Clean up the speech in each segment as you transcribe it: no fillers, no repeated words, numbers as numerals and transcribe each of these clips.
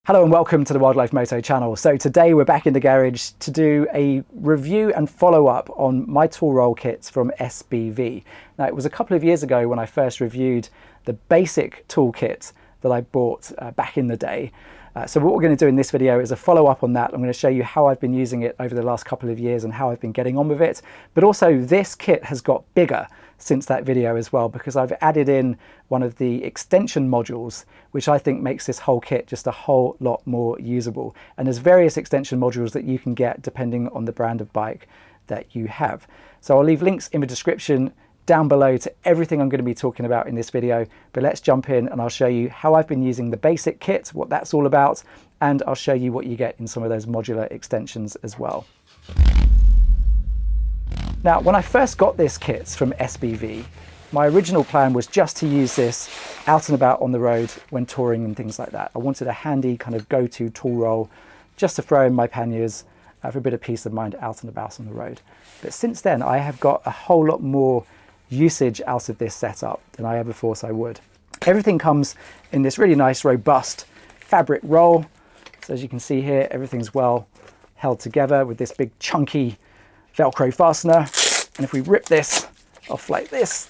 Hello and welcome to the Wildlife Moto channel. So today we're back in the garage to do a review and follow-up on my tool roll kits from SBV. Now it was a couple of years ago when I first reviewed the basic tool kit that I bought back in the day. So what we're going to do in this video is a follow-up on that. I'm going to show you how I've been using it over the last couple of years and how I've been getting on with it. But also this kit has got bigger since that video as well, because I've added in one of the extension modules, which I think makes this whole kit just a whole lot more usable. And there's various extension modules that you can get depending on the brand of bike that you have. So I'll leave links in the description down below to everything I'm going to be talking about in this video, but let's jump in and I'll show you how I've been using the basic kit, what that's all about, and I'll show you what you get in some of those modular extensions as well. Now, when I first got this kit from SBV, my original plan was just to use this out and about on the road when touring and things like that. I wanted a handy kind of go-to tool roll just to throw in my panniers for a bit of peace of mind out and about on the road. But since then, I have got a whole lot more usage out of this setup than I ever thought I would. Everything comes in this really nice, robust fabric roll. So as you can see here, everything's well held together with this big chunky Velcro fastener. And if we rip this off like this,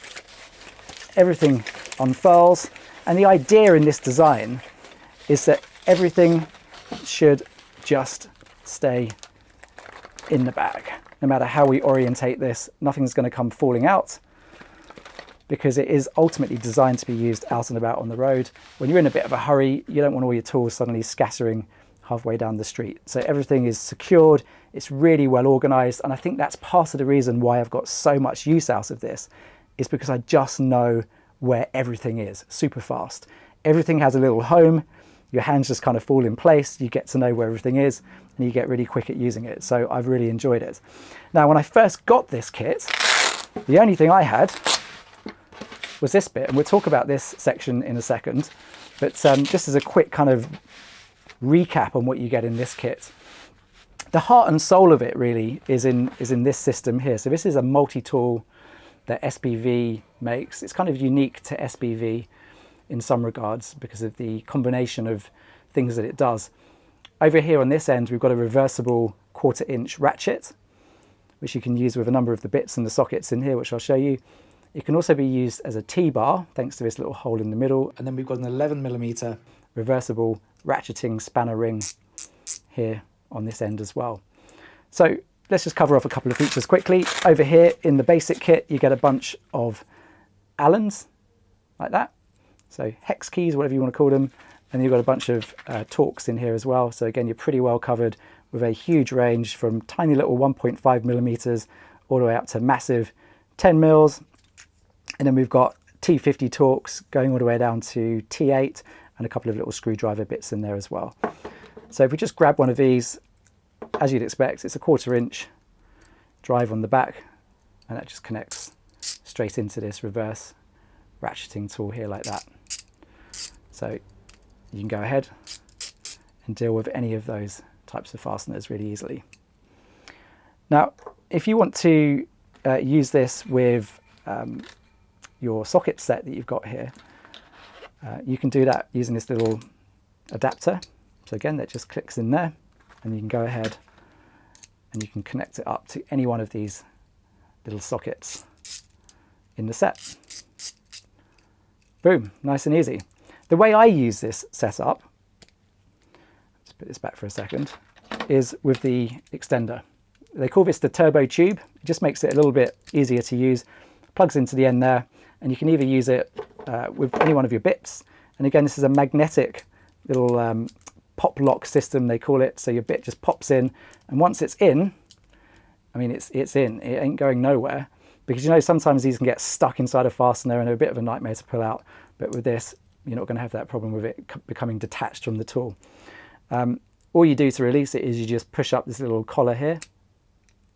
everything unfurls. And the idea in this design is that everything should just stay in the bag. No matter how we orientate this, nothing's going to come falling out, because it is ultimately designed to be used out and about on the road. When you're in a bit of a hurry, you don't want all your tools suddenly scattering halfway down the street. So everything is secured, it's really well organized, and I think that's part of the reason why I've got so much use out of this, is because I just know where everything is super fast. Everything has a little home, your hands just kind of fall in place, you get to know where everything is, and you get really quick at using it. So I've really enjoyed it. Now, when I first got this kit, the only thing I had was this bit, and we'll talk about this section in a second, but just as a quick kind of recap on what you get in this kit. The heart and soul of it really is in this system here. So this is a multi-tool that SBV makes. It's kind of unique to SBV in some regards because of the combination of things that it does. Over here on this end, we've got a reversible 1/4 inch ratchet, which you can use with a number of the bits and the sockets in here, which I'll show you. It can also be used as a T-bar, thanks to this little hole in the middle. And then we've got an 11mm reversible ratcheting spanner ring here on this end as well. So let's just cover off a couple of features quickly. Over here in the basic kit, you get a bunch of Allens like that. So hex keys, whatever you want to call them. And you've got a bunch of Torx in here as well. So again, you're pretty well covered with a huge range from tiny little 1.5mm all the way up to massive 10 mils. And then we've got T50 Torx going all the way down to T8 and a couple of little screwdriver bits in there as well. So if we just grab one of these, as you'd expect, it's a 1/4 inch drive on the back, and that just connects straight into this reverse ratcheting tool here like that. So you can go ahead and deal with any of those types of fasteners really easily. Now, if you want to use this with your socket set that you've got here, you can do that using this little adapter. So again, that just clicks in there, and you can go ahead and you can connect it up to any one of these little sockets in the set. Boom, nice and easy. The way I use this setup, let's put this back for a second, is with the extender. They call this the turbo tube. It just makes it a little bit easier to use. Plugs into the end there, and you can either use it with any one of your bits. And again, this is a magnetic little pop lock system, they call it. So your bit just pops in, and once it's in, I mean, it's in, it ain't going nowhere, because you know, sometimes these can get stuck inside a fastener and they're a bit of a nightmare to pull out. But with this, you're not going to have that problem with it becoming detached from the tool. All you do to release it is you just push up this little collar here,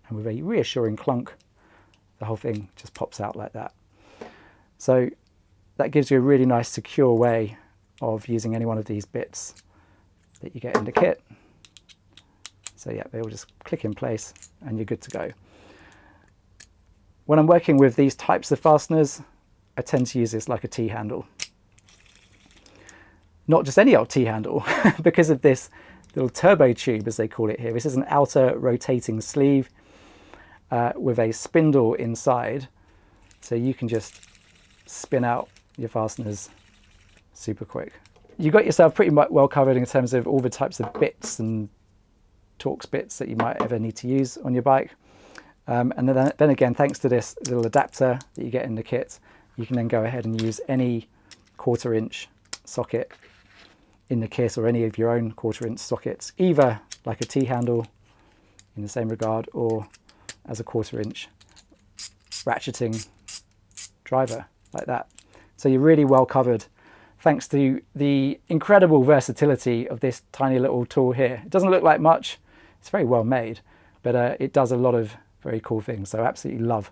and with a reassuring clunk, the whole thing just pops out like that. So that gives you a really nice secure way of using any one of these bits that you get in the kit. So yeah, they all just click in place and you're good to go. When I'm working with these types of fasteners, I tend to use this like a T-handle. not just any old T-handle because of this little turbo tube, as they call it here. This is an outer rotating sleeve with a spindle inside, so you can just spin out your fasteners super quick. You got yourself pretty much well covered in terms of all the types of bits and Torx bits that you might ever need to use on your bike. And then again, thanks to this little adapter that you get in the kit, you can then go ahead and use any 1/4 inch socket in the kit, or any of your own 1/4 inch sockets, either like a T-handle in the same regard, or as a 1/4 inch ratcheting driver like that. So you're really well covered thanks to the incredible versatility of this tiny little tool here. It doesn't look like much, it's very well made, but it does a lot of very cool things. So I absolutely love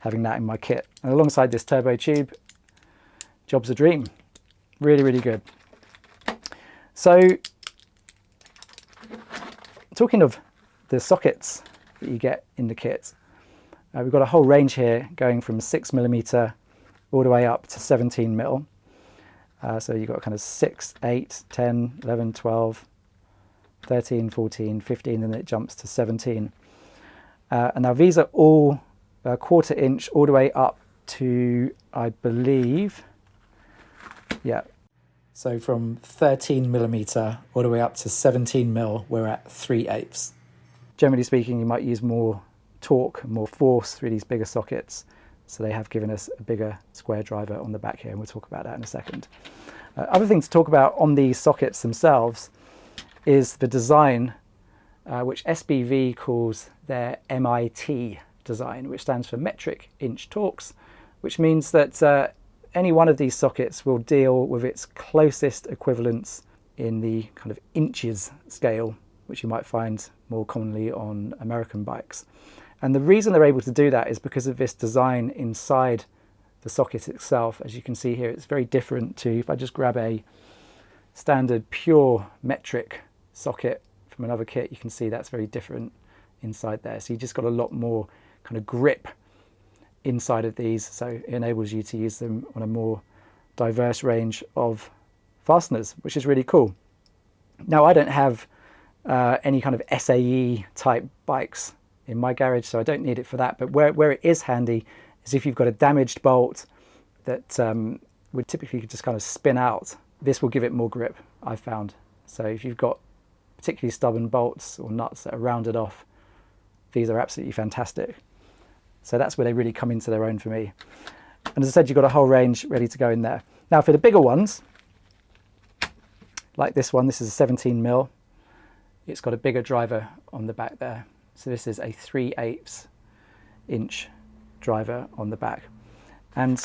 having that in my kit. And alongside this turbo tube, job's a dream. Really, really good. So talking of the sockets that you get in the kit, we've got a whole range here going from 6mm all the way up to 17mm. So you've got kind of 6, 8, 10, 11, 12, 13, 14, 15, and then it jumps to 17. And now these are all 1/4 inch all the way up to, I believe, yeah. So from 13mm all the way up to 17mm, we're at 3/8. Generally speaking, you might use more torque, more force through these bigger sockets. So they have given us a bigger square driver on the back here, and we'll talk about that in a second. Other thing to talk about on these sockets themselves is the design, which SBV calls their MIT design, which stands for metric inch Torx, which means that any one of these sockets will deal with its closest equivalents in the kind of inches scale, which you might find more commonly on American bikes. And the reason they're able to do that is because of this design inside the socket itself. As you can see here, it's very different to, if I just grab a standard pure metric socket from another kit, you can see that's very different inside there. So you just got a lot more kind of grip inside of these, so it enables you to use them on a more diverse range of fasteners, which is really cool. Now, I don't have any kind of SAE type bikes in my garage, so I don't need it for that, but where it is handy is if you've got a damaged bolt that would typically just kind of spin out. This will give it more grip, I've found. So if you've got particularly stubborn bolts or nuts that are rounded off, these are absolutely fantastic. So that's where they really come into their own for me. And as I said, you've got a whole range ready to go in there. Now for the bigger ones, like this one, this is a 17mm. It's got a bigger driver on the back there. So this is a 3/8 inch driver on the back. And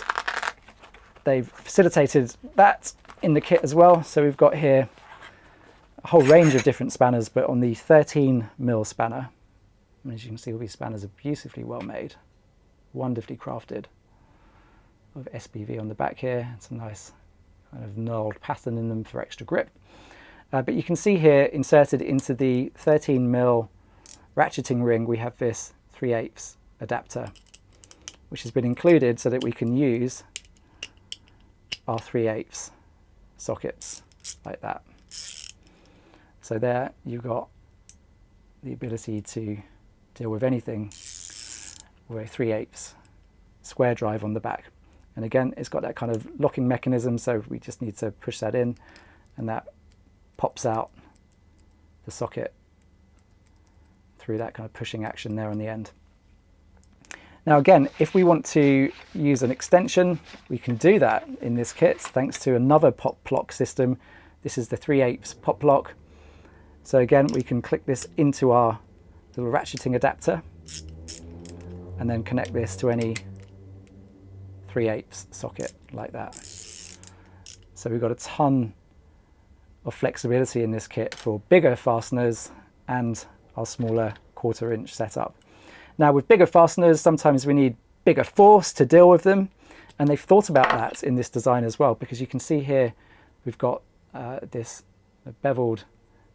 they've facilitated that in the kit as well. So we've got here a whole range of different spanners, but on the 13mm spanner, and as you can see, all these spanners are beautifully well made, wonderfully crafted. With SBV on the back here, some nice kind of knurled pattern in them for extra grip. But you can see here, inserted into the 13mm ratcheting ring, we have this 3/8 adapter, which has been included so that we can use our 3/8 sockets like that. So there you've got the ability to deal with anything with a 3/8 square drive on the back. And again, it's got that kind of locking mechanism, so we just need to push that in and that pops out the socket through that kind of pushing action there on the end. Now again, if we want to use an extension, we can do that in this kit thanks to another pop lock system. This is the 3/8 pop lock. So again, we can click this into our little ratcheting adapter and then connect this to any 3/8 socket like that. So we've got a ton of flexibility in this kit for bigger fasteners and our smaller 1/4 inch setup. Now with bigger fasteners, sometimes we need bigger force to deal with them, and they've thought about that in this design as well, because you can see here we've got this beveled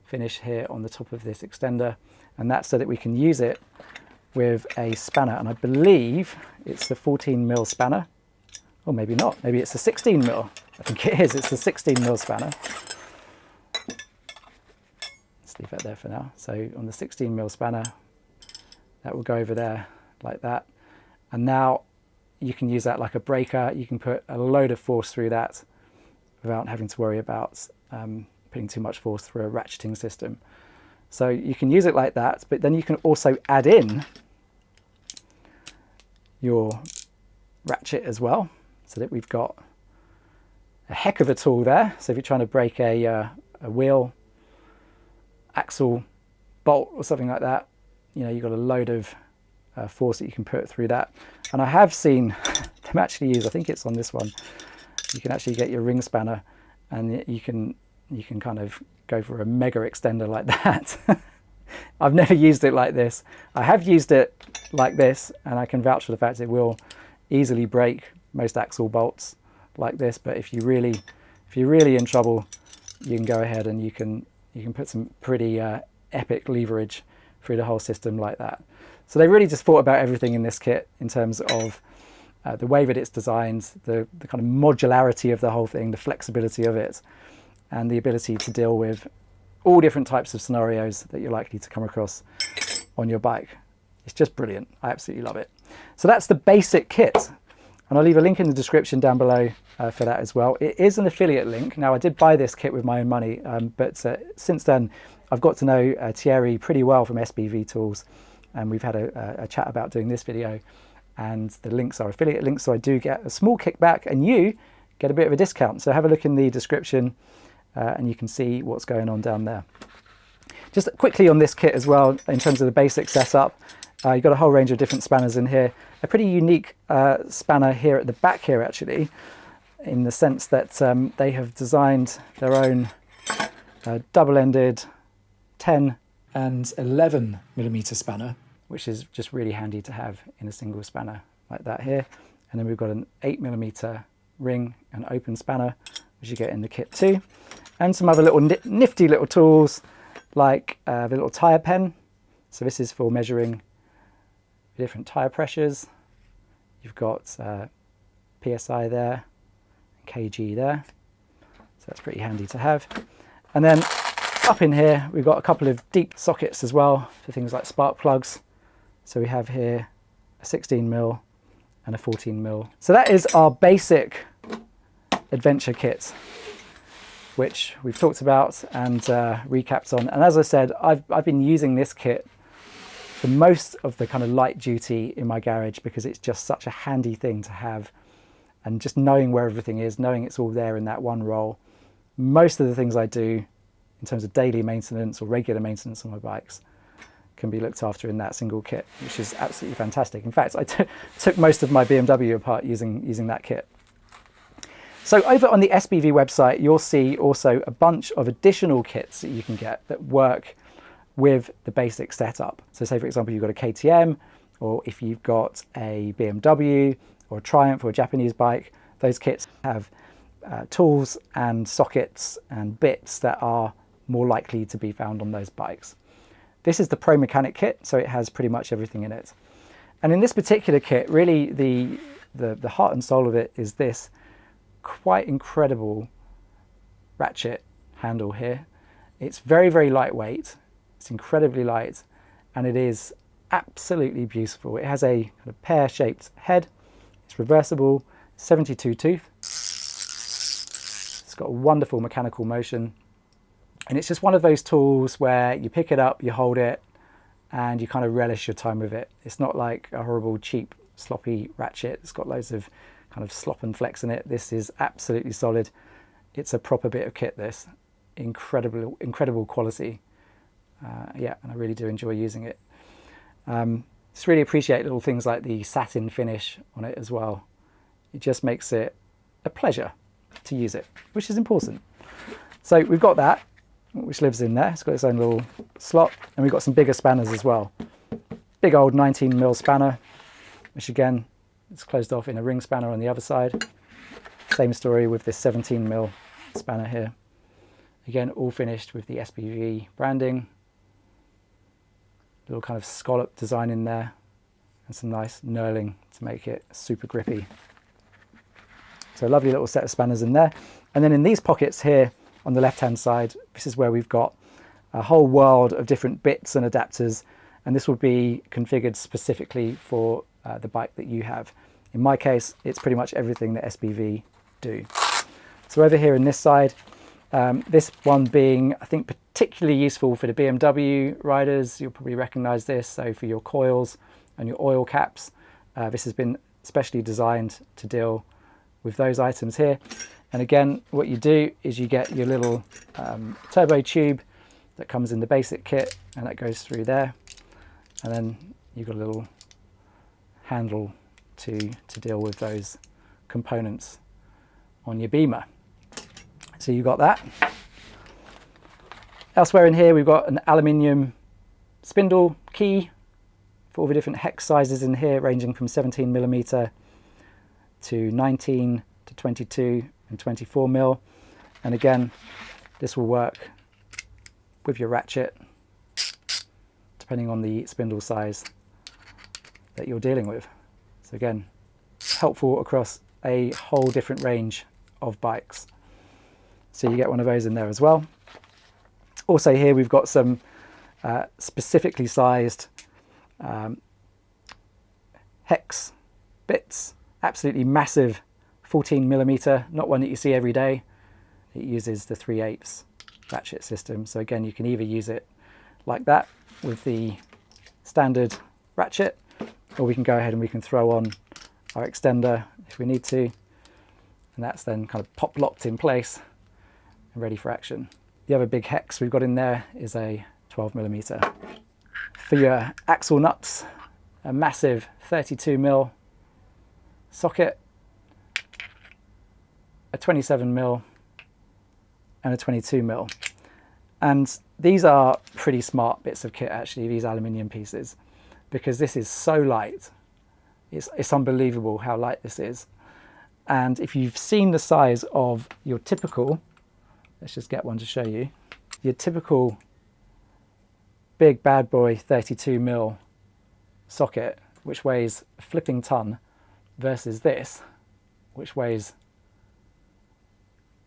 finish here on the top of this extender, and that's so that we can use it with a spanner, and I believe it's the 14mm spanner, or maybe not, maybe it's a 16mm. I think it is, it's a 16mm spanner. leave that there for now. So on the 16mm spanner, that will go over there like that. And now you can use that like a breaker. You can put a load of force through that without having to worry about putting too much force through a ratcheting system. So you can use it like that, but then you can also add in your ratchet as well, so that we've got a heck of a tool there. So if you're trying to break a wheel, axle, bolt or something like that, you know, you've got a load of force that you can put through that. And I have seen them actually use, I think it's on this one, you can actually get your ring spanner and you can kind of go for a mega extender like that. I've never used it like this. I have used it like this, and I can vouch for the fact it will easily break most axle bolts like this. But if you're really in trouble, you can go ahead and you can put some pretty epic leverage through the whole system like that. So they really just thought about everything in this kit in terms of the way that it's designed, the kind of modularity of the whole thing, the flexibility of it, and the ability to deal with all different types of scenarios that you're likely to come across on your bike. It's just brilliant. I absolutely love it. So that's the basic kit. And I'll leave a link in the description down below for that as well. It is an affiliate link. Now, I did buy this kit with my own money, but since then, I've got to know Thierry pretty well from SBV Tools, and we've had a chat about doing this video, and the links are affiliate links, so I do get a small kickback, and you get a bit of a discount. So have a look in the description, and you can see what's going on down there. Just quickly on this kit as well, in terms of the basic setup, you've got a whole range of different spanners in here. A pretty unique spanner here at the back here, actually, in the sense that they have designed their own double-ended 10 and 11mm spanner, which is just really handy to have in a single spanner like that here. And then we've got an 8mm ring and open spanner, which you get in the kit too. And some other little nifty little tools, like the little tyre pen. So this is for measuring different tyre pressures. You've got PSI there, kg there. So that's pretty handy to have. And then up in here, we've got a couple of deep sockets as well for things like spark plugs. So we have here a 16mm and a 14mm. So that is our basic adventure kit, which we've talked about and recapped on. And as I said, I've been using this kit for most of the kind of light duty in my garage because it's just such a handy thing to have. And just knowing where everything is, knowing it's all there in that one roll. Most of the things I do in terms of daily maintenance or regular maintenance on my bikes can be looked after in that single kit, which is absolutely fantastic. In fact, I took most of my BMW apart using that kit. So over on the SBV website, you'll see also a bunch of additional kits that you can get that work with the basic setup. So say, for example, you've got a KTM, or if you've got a BMW or a Triumph or a Japanese bike, those kits have tools and sockets and bits that are more likely to be found on those bikes. This is the Pro Mechanic kit, so it has pretty much everything in it. And in this particular kit, really the heart and soul of it is this quite incredible ratchet handle here. It's very, very lightweight. It's incredibly light, and it is absolutely beautiful. It has a kind of pear-shaped head. It's reversible, 72 tooth. It's got a wonderful mechanical motion. And it's just one of those tools where you pick it up, you hold it, and you kind of relish your time with it. It's not like a horrible, cheap, sloppy ratchet. It's got loads of kind of slop and flex in it. This is absolutely solid. It's a proper bit of kit, this. Incredible quality. Yeah, and I really do enjoy using it. Just really appreciate little things like the satin finish on it as well. It just makes it a pleasure to use it, which is important. So we've got that, which lives in there. It's got its own little slot, and we've got some bigger spanners as well. Big old 19mm spanner, which again, it's closed off in a ring spanner on the other side. Same story with this 17mm spanner here. Again, all finished with the SBV branding. Little kind of scallop design in there, and some nice knurling to make it super grippy. So a lovely little set of spanners in there. And then in these pockets here on the left hand side, this is where we've got a whole world of different bits and adapters, and this will be configured specifically for the bike that you have. In my case, it's pretty much everything that SBV do. So over here in this side, this one being, I think, particularly useful for the BMW riders. You'll probably recognize this. So for your coils and your oil caps, this has been specially designed to deal with those items here. And again, what you do is you get your little turbo tube that comes in the basic kit, and that goes through there. And then you've got a little handle to deal with those components on your Beamer. So you've got that. Elsewhere in here, we've got an aluminium spindle key for all the different hex sizes in here, ranging from 17mm to 19 to 22 and 24mm. And again, this will work with your ratchet, depending on the spindle size that you're dealing with. So again, helpful across a whole different range of bikes. So you get one of those in there as well. Also here we've got some specifically sized hex bits, absolutely massive 14mm, not one that you see every day. It uses the 3/8 ratchet system. So again, you can either use it like that with the standard ratchet, or we can go ahead and we can throw on our extender if we need to, and that's then kind of pop locked in place and ready for action. The other big hex we've got in there is a 12mm. For your axle nuts, a massive 32mm socket, a 27mm and a 22mm. And these are pretty smart bits of kit actually, these aluminium pieces, because this is so light. It's unbelievable how light this is. And if you've seen the size of your typical, let's just get one to show you, your typical big bad boy 32mm socket, which weighs a flipping ton, versus this, which weighs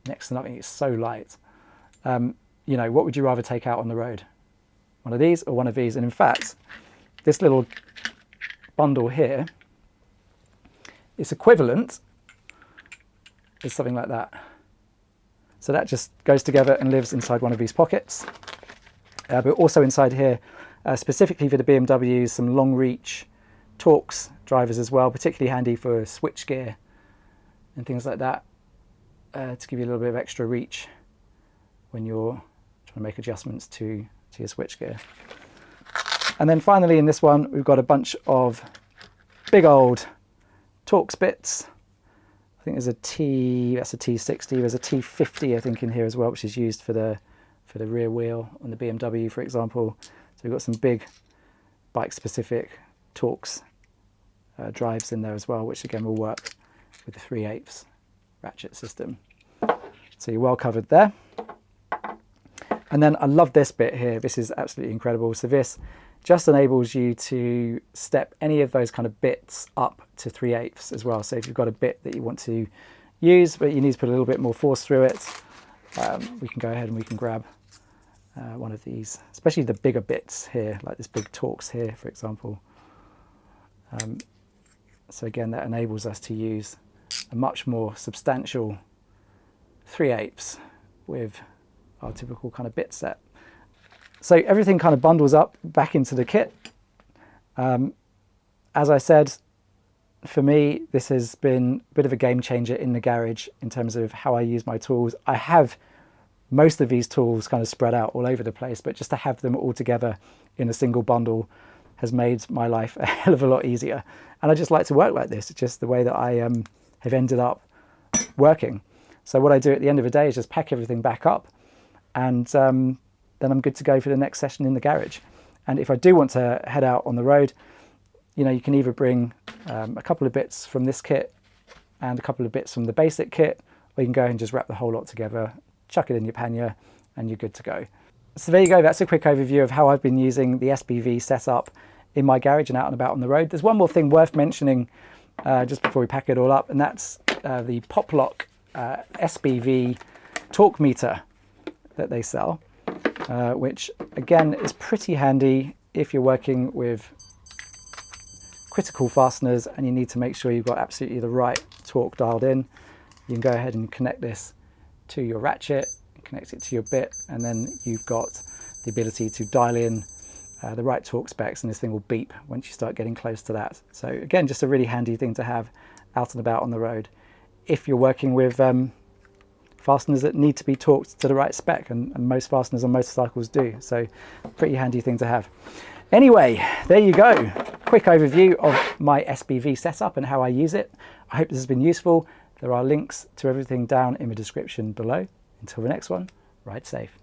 next to nothing. It's so light. You know, what would you rather take out on the road? One of these or one of these? And in fact, this little bundle here is equivalent is something like that. So that just goes together and lives inside one of these pockets. But also inside here, specifically for the BMWs, some long reach Torx drivers as well, particularly handy for switch gear and things like that, to give you a little bit of extra reach when you're trying to make adjustments to your switch gear. And then finally in this one, we've got a bunch of big old Torx bits. I think there's a that's a T60, there's a T50 I think in here as well, which is used for the rear wheel on the BMW, for example. So we've got some big bike specific Torx drives in there as well, which again will work with the 3/8 ratchet system. So you're well covered there. And then I love this bit here. This is absolutely incredible. So this just enables you to step any of those kind of bits up to 3/8 as well. So if you've got a bit that you want to use, but you need to put a little bit more force through it, we can go ahead and we can grab one of these, especially the bigger bits here, like this big Torx here, for example. So again, that enables us to use a much more substantial 3/8 with our typical kind of bit set. So everything kind of bundles up back into the kit. As I said, for me, this has been a bit of a game changer in the garage in terms of how I use my tools. I have most of these tools kind of spread out all over the place, but just to have them all together in a single bundle has made my life a hell of a lot easier. And I just like to work like this. It's just the way that I have ended up working. So what I do at the end of the day is just pack everything back up, and then I'm good to go for the next session in the garage. And if I do want to head out on the road, you know, you can either bring a couple of bits from this kit and a couple of bits from the basic kit, or you can go and just wrap the whole lot together, chuck it in your pannier, and you're good to go. So there you go. That's a quick overview of how I've been using the SBV setup in my garage and out and about on the road. There's one more thing worth mentioning just before we pack it all up, and that's the Pop Lock SBV torque meter that they sell. which again is pretty handy if you're working with critical fasteners and you need to make sure you've got absolutely the right torque dialed in. You can go ahead and connect this to your ratchet, connect it to your bit, and then you've got the ability to dial in the right torque specs, and this thing will beep once you start getting close to that. So again, just a really handy thing to have out and about on the road if you're working with fasteners that need to be torqued to the right spec, and most fasteners on motorcycles do. So pretty handy thing to have. Anyway, there you go. Quick overview of my SBV setup and how I use it. I hope this has been useful. There are links to everything down in the description below. Until the next one, ride safe.